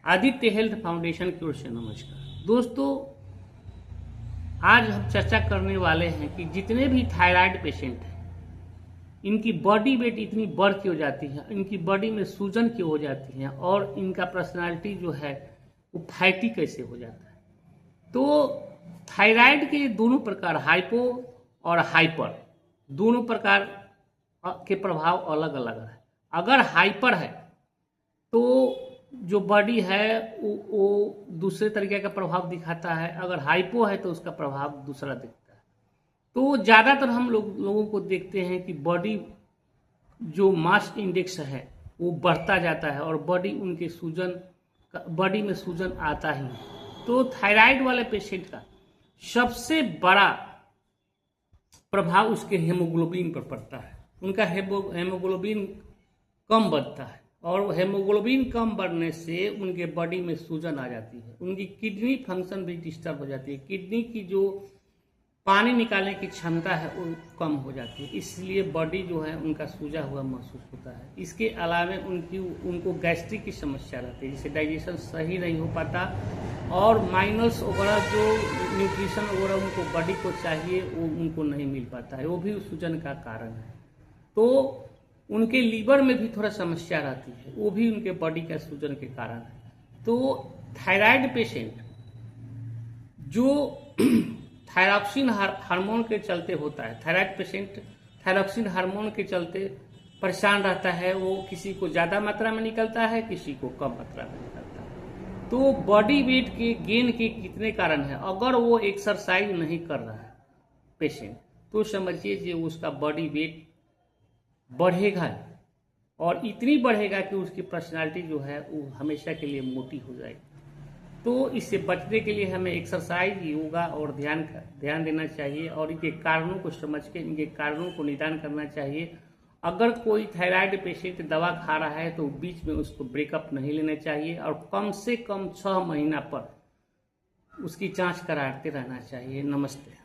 Aditya health foundation की ओर से नमस्कार। दोस्तों, आज हम चर्चा करने वाले हैं कि जितने भी थायराइड पेशेंट हैं, इनकी बॉडी वेट इतनी बढ़ क्यों हो जाती है, इनकी बॉडी में सूजन क्यों हो जाती है और इनका पर्सनालिटी जो है वो फैटी कैसे हो जाता है। तो थायराइड के दोनों प्रकार, हाइपो और हाइपर, दोनों प्रकार के प्रभाव अलग अलग है। अगर हाइपर है तो जो बॉडी है वो दूसरे तरीके का प्रभाव दिखाता है, अगर हाइपो है तो उसका प्रभाव दूसरा दिखता है। तो ज़्यादातर हम लोगों को देखते हैं कि बॉडी जो मास इंडेक्स है वो बढ़ता जाता है और बॉडी में सूजन आता ही है। तो थायराइड वाले पेशेंट का सबसे बड़ा प्रभाव उसके हेमोग्लोबिन पर पड़ता है। उनका हेमोग्लोबिन कम बढ़ता है और हेमोग्लोबिन कम बढ़ने से उनके बॉडी में सूजन आ जाती है। उनकी किडनी फंक्शन भी डिस्टर्ब हो जाती है। किडनी की जो पानी निकालने की क्षमता है वो कम हो जाती है, इसलिए बॉडी जो है उनका सूजा हुआ महसूस होता है। इसके अलावा उनको गैस्ट्रिक की समस्या रहती है, जिससे डाइजेशन सही नहीं हो पाता और माइनस वगैरह जो न्यूट्रिशन वगैरह उनको बॉडी को चाहिए वो उनको नहीं मिल पाता है, वो भी सूजन का कारण है। तो उनके लीवर में भी थोड़ा समस्या रहती है, वो भी उनके बॉडी का सूजन के कारण है। तो थायराइड पेशेंट जो थायरॉक्सिन हार्मोन के चलते होता है, थायराइड पेशेंट थायरॉक्सिन हार्मोन के चलते परेशान रहता है। वो किसी को ज़्यादा मात्रा में निकलता है, किसी को कम मात्रा में निकलता है। तो बॉडी वेट के गेन के कितने कारण हैं। अगर वो एक्सरसाइज नहीं कर रहा है पेशेंट, तो समझिए कि उसका बॉडी वेट बढ़ेगा और इतनी बढ़ेगा कि उसकी पर्सनालिटी जो है वो हमेशा के लिए मोटी हो जाएगी। तो इससे बचने के लिए हमें एक्सरसाइज, योगा और ध्यान देना चाहिए और इनके कारणों को समझ के इनके कारणों को निदान करना चाहिए। अगर कोई थायराइड पेशेंट दवा खा रहा है तो बीच में उसको ब्रेकअप नहीं लेना चाहिए और कम से कम 6 महीना पर उसकी जांच कराते रहना चाहिए। नमस्ते।